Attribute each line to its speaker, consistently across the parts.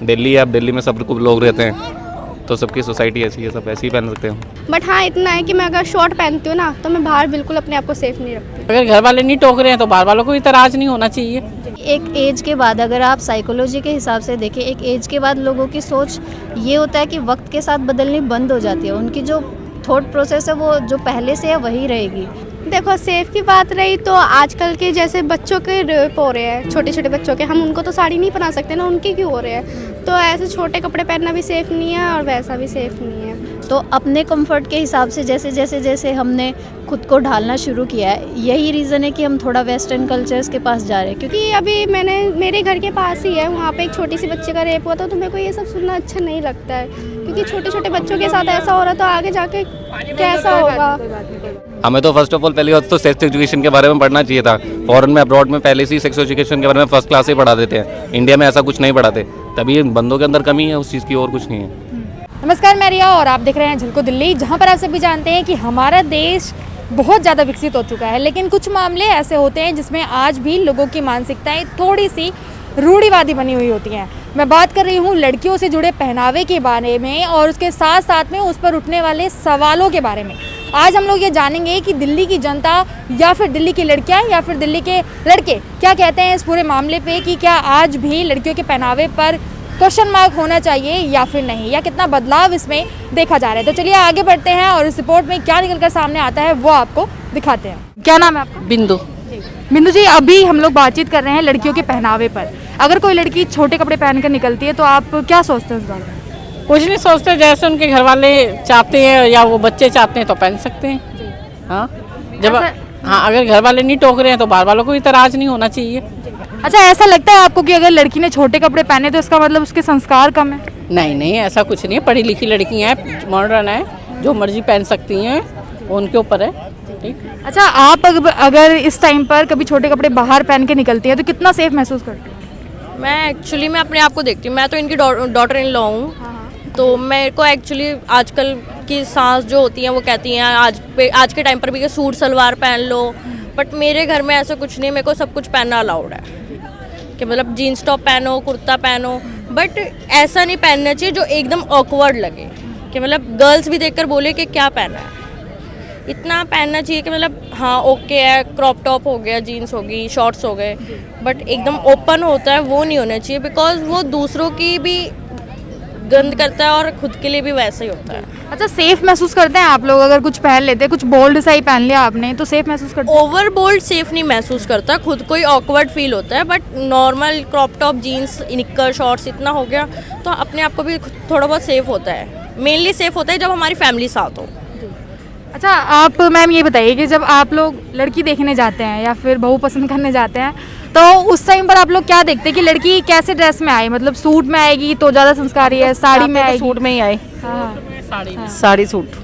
Speaker 1: दिल्ली है, अब दिल्ली में सब लोग रहते हैं तो सबकी सोसाइटी ऐसी है, सब ऐसे ही पहन सकते हैं।
Speaker 2: बट हाँ इतना है कि मैं अगर शॉर्ट पहनती हूँ ना तो मैं बाहर बिल्कुल अपने आप को सेफ नहीं रखती।
Speaker 3: अगर घर वाले नहीं टोक रहे हैं तो बाहर वालों को इतराज नहीं होना चाहिए।
Speaker 4: एक एज के बाद अगर आप साइकोलॉजी के हिसाब से देखें, एक एज के बाद लोगों की सोच ये होता है कि वक्त के साथ बदलनी बंद हो जाती है। उनकी जो थॉट प्रोसेस है वो जो पहले से है वही रहेगी।
Speaker 2: देखो सेफ की बात रही तो आजकल के जैसे बच्चों के रेप हो रहे हैं, छोटे छोटे बच्चों के, हम उनको तो साड़ी नहीं पहना सकते ना, उनके क्यों हो रहे हैं। तो ऐसे छोटे कपड़े पहनना भी सेफ़ नहीं है और वैसा भी सेफ़ नहीं है।
Speaker 4: तो अपने कंफर्ट के हिसाब से जैसे हमने खुद को ढालना शुरू किया है, यही रीज़न है कि हम थोड़ा वेस्टर्न कल्चर्स के पास जा रहे हैं।
Speaker 2: क्योंकि अभी मेरे घर के पास ही है, वहाँ पे एक छोटी सी बच्चे का रेप हुआ था, तो मेरे को ये सब सुनना अच्छा नहीं लगता है। क्योंकि छोटे छोटे बच्चों के साथ ऐसा हो रहा है तो आगे जाके कैसा होगा।
Speaker 1: हमें तो फर्स्ट ऑफ ऑल पहली बात तो सेक्स एजुकेशन के बारे में पढ़ना चाहिए था। फॉरेन में, अब्रॉड में पहले से ही सेक्स एजुकेशन के बारे में फर्स्ट क्लास से पढ़ा देते हैं। इंडिया में ऐसा कुछ नहीं पढ़ाते, तभी बंदों के अंदर कमी है उस चीज़ की, और कुछ नहीं है।
Speaker 5: नमस्कार, मैं रिया और आप देख रहे हैं झलको दिल्ली, जहां पर आप सभी जानते हैं कि हमारा देश बहुत ज़्यादा विकसित हो चुका है, लेकिन कुछ मामले ऐसे होते हैं जिसमें आज भी लोगों की मानसिकताएं थोड़ी सी रूढ़िवादी बनी हुई होती हैं। मैं बात कर रही हूँ लड़कियों से जुड़े पहनावे के बारे में और उसके साथ साथ में उस पर उठने वाले सवालों के बारे में। आज हम लोग ये जानेंगे कि दिल्ली की जनता या फिर दिल्ली की लड़कियाँ या फिर दिल्ली के लड़के क्या कहते हैं इस पूरे मामले पे, कि क्या आज भी लड़कियों के पहनावे पर क्वेश्चन मार्क होना चाहिए या फिर नहीं, या कितना बदलाव इसमें देखा जा रहा है। तो चलिए आगे बढ़ते हैं और इस रिपोर्ट में क्या निकल कर सामने आता है वो आपको दिखाते हैं। क्या नाम है आपका?
Speaker 3: बिंदु।
Speaker 5: बिंदु जी, अभी हम लोग बातचीत कर रहे हैं लड़कियों के पहनावे पर। अगर कोई लड़की छोटे कपड़े पहन कर निकलती है तो आप क्या सोचते हैं इस बारे में?
Speaker 3: कुछ नहीं सोचते, जैसे उनके घर वाले चाहते हैं या वो बच्चे चाहते हैं तो पहन सकते हैं। हाँ, जब हाँ अगर घर वाले नहीं टोक रहे हैं तो बाहर वालों को इतराज नहीं होना चाहिए।
Speaker 5: अच्छा, ऐसा लगता है आपको कि अगर लड़की ने छोटे कपड़े पहने तो इसका मतलब उसके संस्कार कम है?
Speaker 3: नहीं नहीं, ऐसा कुछ नहीं है। पढ़ी लिखी लड़कियाँ हैं, मॉडर्न है, जो मर्जी पहन सकती हैं, उनके ऊपर है। ठीक।
Speaker 5: अच्छा, आप अगर इस टाइम पर कभी छोटे कपड़े बाहर पहन के निकलती हैं तो कितना सेफ महसूस करती हैं?
Speaker 6: मैं अपने आप को देखती हूँ, मैं तो इनकी डॉटर इन लॉ हूँ, तो मेरे को एक्चुअली आजकल की सास जो होती हैं वो कहती हैं आज के टाइम पर भी कि सूट सलवार पहन लो, बट मेरे घर में ऐसा कुछ नहीं। मेरे को सब कुछ पहनना अलाउड है कि मतलब जीन्स टॉप पहनो, कुर्ता पहनो, बट ऐसा नहीं पहनना चाहिए जो एकदम ऑकवर्ड लगे, कि मतलब गर्ल्स भी देखकर बोले कि क्या पहना है। इतना पहनना चाहिए कि मतलब हाँ ओके है, क्रॉप टॉप हो गया, जीन्स होगी, शॉर्ट्स हो गए, बट एकदम ओपन होता है वो नहीं होना चाहिए, बिकॉज वो दूसरों की भी गंद करता है और खुद के लिए भी वैसा ही होता है।
Speaker 5: अच्छा, सेफ महसूस करते हैं आप लोग अगर कुछ पहन लेते हैं, कुछ बोल्ड सा ही पहन लिया आपने तो सेफ महसूस करते हैं?
Speaker 6: ओवर बोल्ड सेफ नहीं महसूस करता, खुद को ही ऑकवर्ड फील होता है, but normal crop top, jeans, knicker, shorts इतना हो गया तो अपने आप को भी थोड़ा बहुत सेफ होता है। मेनली सेफ होता है जब हमारी फैमिली साथ हो।
Speaker 5: अच्छा, आप मैम ये बताइए कि जब आप लोग लड़की देखने जाते हैं या फिर बहू पसंद करने जाते हैं तो उस टाइम पर आप लोग क्या देखते हैं कि लड़की कैसे ड्रेस में आए? मतलब सूट में आएगी तो ज़्यादा संस्कारी है, साड़ी में आएगी?
Speaker 3: सूट में ही आए।
Speaker 5: हाँ।
Speaker 3: साड़ी सूट।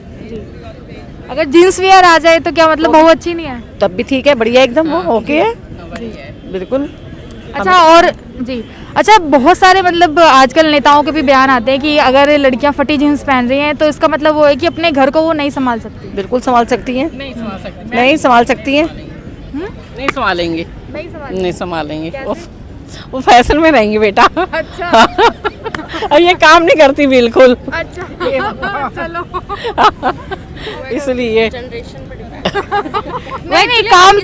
Speaker 5: अगर जीन्स वियर आ जाए तो क्या मतलब बहू अच्छी नहीं है?
Speaker 3: तब भी ठीक है, बढ़िया एकदम, वो ओके है, बिल्कुल।
Speaker 5: अच्छा, और जी अच्छा, बहुत सारे मतलब आजकल नेताओं के भी बयान आते हैं कि अगर लड़कियां फटी जीन्स पहन रही हैं तो इसका मतलब वो है कि अपने घर को वो नहीं संभाल सकती।
Speaker 3: बिल्कुल संभाल सकती हैं। नहीं संभाल सकती, नहीं संभाल सकती हैं, नहीं संभालेंगे, नहीं संभालेंगे। वो फैशन में रहेंगी बेटा।
Speaker 5: अच्छा।
Speaker 3: और ये काम नहीं करती बिल्कुल।
Speaker 5: अच्छा, चलो।
Speaker 3: इसलिए
Speaker 5: नहीं, काम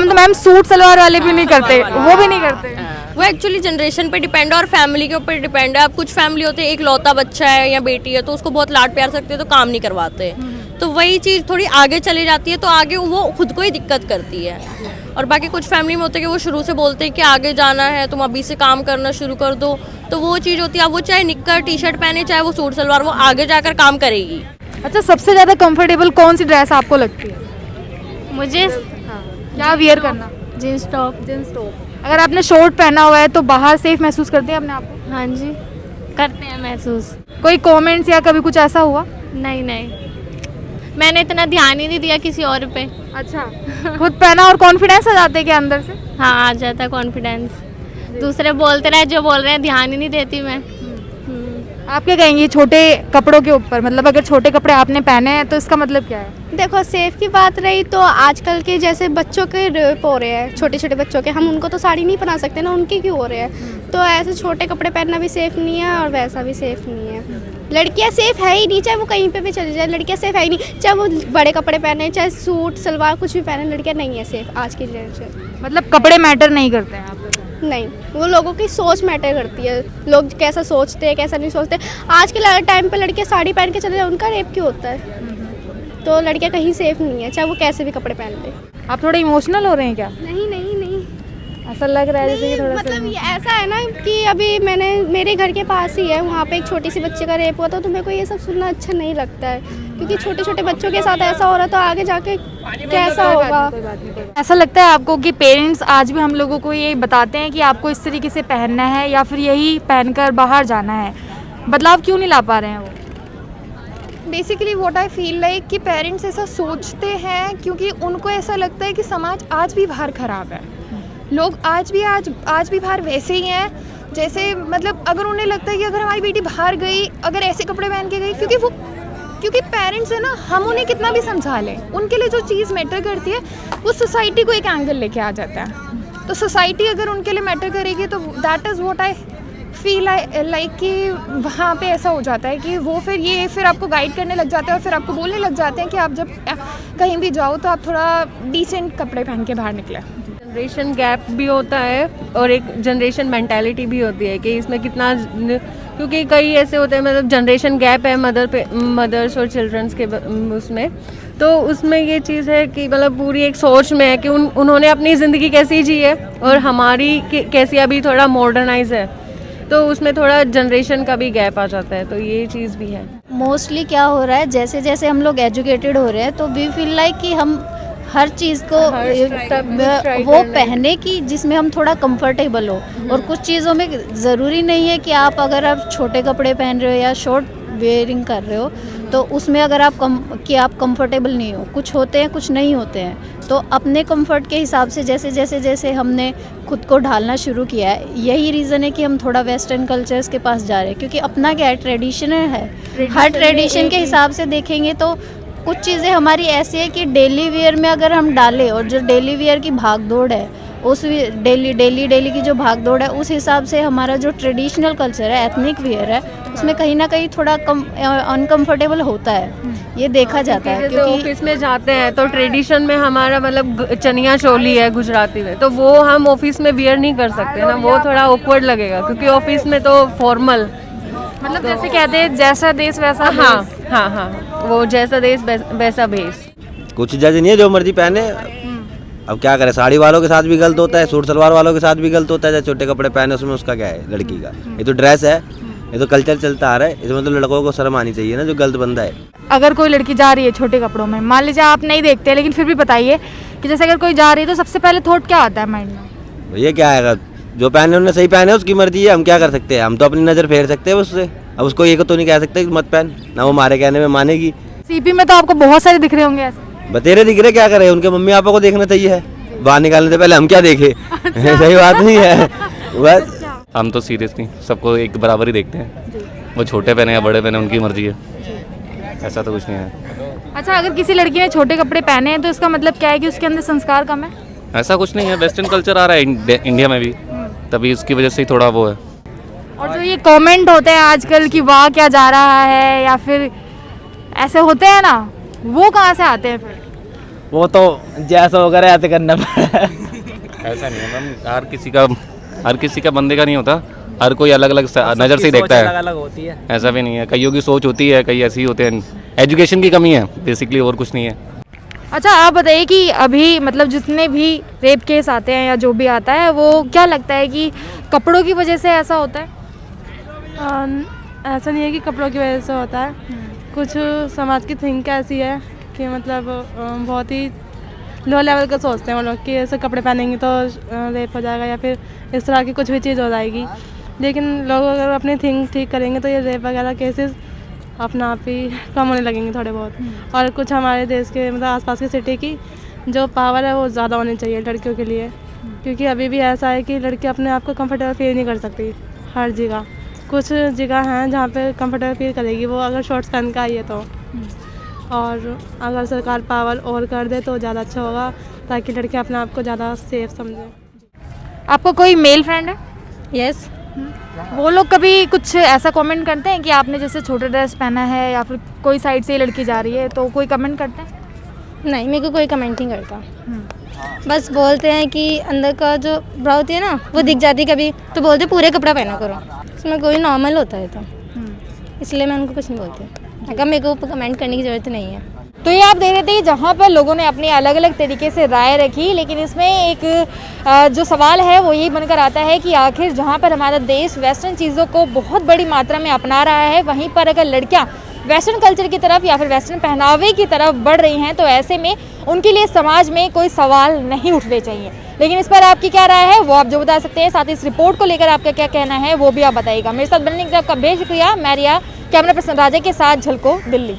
Speaker 5: तो मैम सूट सलवार वाले भी नहीं करते, वो भी नहीं करते।
Speaker 6: वो एक्चुअली जनरेशन पे डिपेंड है और फैमिली के ऊपर डिपेंड है। अब कुछ फैमिली होते हैं एक लौता बच्चा है या बेटी है तो उसको बहुत लाड प्यार सकते हैं तो काम नहीं करवाते, तो वही चीज़ थोड़ी आगे चली जाती है तो आगे वो खुद को ही दिक्कत करती है। और बाकी कुछ फैमिली में होते हैं कि वो शुरू से बोलते हैं कि आगे जाना है, तुम अभी से काम करना शुरू कर दो, तो वो चीज़ होती है। अब वो चाहे निक्कर टी शर्ट पहने, चाहे वो सूट सलवार, वो आगे जाकर काम करेगी।
Speaker 5: अच्छा, सबसे ज़्यादा कंफर्टेबल कौन सी ड्रेस आपको लगती है?
Speaker 2: मुझे
Speaker 5: क्या वियर करना?
Speaker 2: Jeans top.
Speaker 5: अगर आपने शॉर्ट पहना हुआ है तो बाहर सेफ महसूस करते हैं अपने आप को?
Speaker 2: हाँ जी, करते हैं महसूस।
Speaker 5: कोई कमेंट्स या कभी कुछ ऐसा हुआ?
Speaker 2: नहीं, मैंने इतना ध्यान ही नहीं दिया किसी और पे।
Speaker 5: अच्छा। खुद पहना और कॉन्फिडेंस आ जाते क्या अंदर से?
Speaker 2: हाँ, आ जाता है कॉन्फिडेंस। दूसरे बोलते रहे, जो बोल रहे हैं ध्यान ही नहीं देती मैं।
Speaker 5: आप क्या कहेंगे छोटे कपड़ों के ऊपर, मतलब अगर छोटे कपड़े आपने पहने हैं तो इसका मतलब क्या है?
Speaker 2: देखो सेफ की बात रही तो आजकल के जैसे बच्चों के रेप हो रहे हैं, छोटे छोटे बच्चों के, हम उनको तो साड़ी नहीं पहना सकते ना, उनके क्यों हो रहे हैं? तो ऐसे छोटे कपड़े पहनना भी सेफ़ नहीं है और वैसा भी सेफ़ नहीं है। लड़कियां सेफ़ है ही नहीं, चाहे वो कहीं पे भी चली जाए लड़कियां सेफ़ है ही नहीं, चाहे वो बड़े कपड़े पहने, चाहे सूट सलवार कुछ भी पहने, लड़कियां नहीं है सेफ़ आज की जनरेशन।
Speaker 5: मतलब कपड़े मैटर नहीं करते हैं आप?
Speaker 2: नहीं, वो लोगों की सोच मैटर करती है, लोग कैसा सोचते हैं कैसा नहीं सोचते। आज के टाइम पे लड़के साड़ी पहन के चले जाए, उनका रेप क्यों होता है? तो लड़कियां कहीं सेफ नहीं है, चाहे वो कैसे भी कपड़े पहन ले।
Speaker 5: आप थोड़े इमोशनल हो रहे हैं क्या?
Speaker 2: नहीं नहीं नहीं,
Speaker 5: ऐसा लग रहा है जैसे कि थोड़ा सा
Speaker 2: मतलब ये ऐसा है ना कि अभी मेरे घर के पास ही है, वहाँ पे एक छोटी सी बच्चे का रेप हुआ था, तो मेरे को ये सब सुनना अच्छा नहीं लगता है, क्योंकि छोटे छोटे बच्चों के साथ ऐसा हो रहा है तो आगे जाके कैसा होगा।
Speaker 5: ऐसा लगता है आपको कि पेरेंट्स आज भी हम लोगों को ये बताते हैं कि आपको इस तरीके से पहनना है या फिर यही पहनकर बाहर जाना है, बदलाव क्यों नहीं ला पा रहे हैं वो?
Speaker 7: Basically what I feel like कि पेरेंट्स ऐसा सोचते हैं क्योंकि उनको ऐसा लगता है कि समाज आज भी बाहर ख़राब है, लोग आज भी बाहर वैसे ही हैं जैसे, मतलब अगर उन्हें लगता है कि अगर हमारी बेटी बाहर गई, अगर ऐसे कपड़े पहन के गई, क्योंकि पेरेंट्स है ना, हम उन्हें कितना भी समझा लें, उनके लिए जो चीज़ मैटर करती है वो सोसाइटी को एक एंगल लेके आ जाता है। तो सोसाइटी अगर उनके लिए मैटर करेगी तो that is what I feel like कि वहाँ पे ऐसा हो जाता है कि वो फिर आपको गाइड करने लग जाते हैं और फिर आपको बोलने लग जाते हैं कि आप जब कहीं भी जाओ तो आप थोड़ा डिसेंट कपड़े पहन के बाहर निकले।
Speaker 8: जनरेशन गैप भी होता है और एक जनरेशन मेंटालिटी भी होती है कि इसमें कितना, क्योंकि कई ऐसे होते हैं, मतलब जनरेशन गैप है मदर्स और चिल्ड्रंस के उसमें, तो उसमें ये चीज़ है कि मतलब पूरी एक सोच में है कि उन्होंने अपनी ज़िंदगी कैसी जी है और हमारी कैसी अभी थोड़ा मॉडर्नाइज है, तो उसमें थोड़ा जनरेशन का भी गैप आ जाता है, तो ये चीज़ भी है।
Speaker 4: मोस्टली क्या हो रहा है, जैसे जैसे हम लोग एजुकेटेड हो रहे हैं तो वी फील लाइक कि हम हर चीज़ को वो पहने कि जिसमें हम थोड़ा कंफर्टेबल हो, और कुछ चीज़ों में ज़रूरी नहीं है कि अगर आप छोटे कपड़े पहन रहे हो या शॉर्ट वेयरिंग कर रहे हो तो उसमें अगर आप कंफर्टेबल नहीं हो, कुछ होते हैं कुछ नहीं होते हैं, तो अपने कंफर्ट के हिसाब से जैसे हमने खुद को ढालना शुरू किया है, यही रीज़न है कि हम थोड़ा वेस्टर्न कल्चर्स के पास जा रहे हैं, क्योंकि अपना क्या है, ट्रेडिशन है, हर ट्रेडिशन के हिसाब से देखेंगे तो कुछ चीज़ें हमारी ऐसी है कि डेली वेयर में अगर हम डालें, और जो डेली वेयर की भाग दौड़ है, उस डेली की जो भाग दौड़ है, उस हिसाब से हमारा जो ट्रेडिशनल कल्चर है, एथनिक वेयर है, उसमें कहीं ना कहीं थोड़ा अनकंफर्टेबल होता है, ये देखा जाता है।
Speaker 8: क्योंकि ऑफिस में जाते हैं तो ट्रेडिशन में हमारा मतलब चनिया चोली है गुजराती में, तो वो हम ऑफिस में वियर नहीं कर सकते ना, वो थोड़ा ऑकवर्ड लगेगा, क्योंकि ऑफिस में तो फॉर्मल,
Speaker 5: मतलब जैसे कहते हैं जैसा देश वैसा
Speaker 8: हाँ, वो जैसा देश वैसा भेष।
Speaker 9: कुछ जज नहीं है, जो मर्जी पहने, अब क्या करें, साड़ी वालों के साथ भी गलत होता है, सूट सलवार वालों के साथ भी गलत होता है, चाहे छोटे कपड़े पहने उसमें उसका क्या है, लड़की का ये तो ड्रेस है, ये तो कल्चर चलता आ रहा है, इसमें तो लड़कों को शर्म आनी चाहिए ना, जो गलत बंदा है।
Speaker 5: अगर कोई लड़की जा रही है छोटे कपड़ों में, मान लीजिए आप नहीं देखते, लेकिन फिर भी बताइए कि जैसे अगर कोई जा रही है तो सबसे पहले थॉट क्या आता है माइंड में?
Speaker 9: भैया क्या है, जो पहने उन्होंने सही पहने, उसकी मर्जी है, हम क्या कर सकते हैं, हम तो अपनी नज़र फेर सकते हैं उससे, अब उसको ये तो नहीं कह सकते कि मत पहन, ना वो हमारे कहने में मानेगी।
Speaker 5: सीपी में तो आपको बहुत सारे दिख रहे होंगे ऐसे।
Speaker 9: बतेरे दिख रहे, क्या करें, उनके मम्मी पापा को देखना चाहिए, बाहर निकालने से पहले हम क्या देखे। सही बात नहीं है, बस
Speaker 1: हम तो सीरियसली सबको एक बराबर ही देखते हैं, वो छोटे पहने या बड़े पहने उनकी मर्जी है, ऐसा तो कुछ नहीं है।
Speaker 5: अच्छा, अगर किसी लड़की ने छोटे कपड़े पहने हैं तो इसका मतलब क्या है कि उसके अंदर संस्कार कम है?
Speaker 1: ऐसा कुछ नहीं है, वेस्टर्न कल्चर आ रहा है इंडिया में भी, तभी उसकी वजह से ही थोड़ा वो है।
Speaker 5: और जो ये कमेंट होते हैं आजकल कि वाह क्या जा रहा है, या फिर ऐसे होते हैं ना, वो कहाँ से आते हैं फिर?
Speaker 10: वो तो जैसा होगा ऐसे करना पड़ेगा।
Speaker 1: ऐसा नहीं है मैम, हर किसी का बंदे का नहीं होता, हर कोई अलग अलग नज़र से ही देखता है,
Speaker 10: अलग होती है,
Speaker 1: ऐसा भी नहीं है, कईयों की सोच होती है, कई ऐसी होते हैं, एजुकेशन की कमी है बेसिकली, और कुछ नहीं है।
Speaker 5: अच्छा, आप बताइए कि अभी मतलब जितने भी रेप केस आते हैं या जो भी आता है, वो क्या लगता है कि कपड़ों की वजह से ऐसा होता है?
Speaker 11: ऐसा नहीं है कि कपड़ों की वजह से होता है, कुछ समाज की थिंक ऐसी है कि मतलब बहुत ही लो लेवल का सोचते हैं वो लोग कि ऐसे कपड़े पहनेंगे तो रेप हो जाएगा या फिर इस तरह की कुछ भी चीज़ हो जाएगी, लेकिन लोग अगर अपनी थिंक ठीक करेंगे तो ये रेप वगैरह केसेस अपना आप ही कम होने लगेंगे थोड़े बहुत। और कुछ हमारे देश के मतलब आसपास की सिटी की जो पावर है वो ज़्यादा होनी चाहिए लड़कियों के लिए, क्योंकि अभी भी ऐसा है कि लड़की अपने आप को कंफर्टेबल फील नहीं कर सकती हर जगह, कुछ जगह हैं जहाँ पे कंफर्टेबल फील करेगी वो अगर शॉर्ट्स पहन के आई है तो। और अगर सरकार पावर और कर दे तो ज़्यादा अच्छा होगा, ताकि लड़कियाँ अपने आप को ज़्यादा सेफ समझें।
Speaker 5: आपको कोई मेल फ्रेंड है?
Speaker 6: यस।
Speaker 5: वो लोग कभी कुछ ऐसा कमेंट करते हैं कि आपने जैसे छोटा ड्रेस पहना है या फिर कोई साइड से लड़की जा रही है तो कोई कमेंट करते हैं?
Speaker 6: नहीं, मेरे को कोई कमेंट नहीं करता। बस बोलते हैं कि अंदर का जो ब्रा होती है ना वो दिख जाती है कभी, तो बोलते पूरे कपड़ा पहना करो, इसमें कोई नॉर्मल होता है तो इसलिए मैं उनको कुछ नहीं बोलती। अगर मेरे को कमेंट करने की ज़रूरत नहीं है।
Speaker 5: तो ये आप देख रहे थे जहाँ पर लोगों ने अपनी अलग अलग तरीके से राय रखी, लेकिन इसमें एक जो सवाल है वो यही बनकर आता है कि आखिर जहाँ पर हमारा देश वेस्टर्न चीज़ों को बहुत बड़ी मात्रा में अपना रहा है, वहीं पर अगर लड़कियाँ वेस्टर्न कल्चर की तरफ या फिर वेस्टर्न पहनावे की तरफ बढ़ रही हैं तो ऐसे में उनके लिए समाज में कोई सवाल नहीं उठने चाहिए। लेकिन इस पर आपकी क्या राय है वो आप जो बता सकते हैं, साथ ही इस रिपोर्ट को लेकर आपका क्या कहना है वो भी आप बताइएगा। मेरे साथ बनने के लिए आपका बेहद शुक्रिया। मैं रिया, कैमरा पर्सन राजा के साथ, झलको दिल्ली।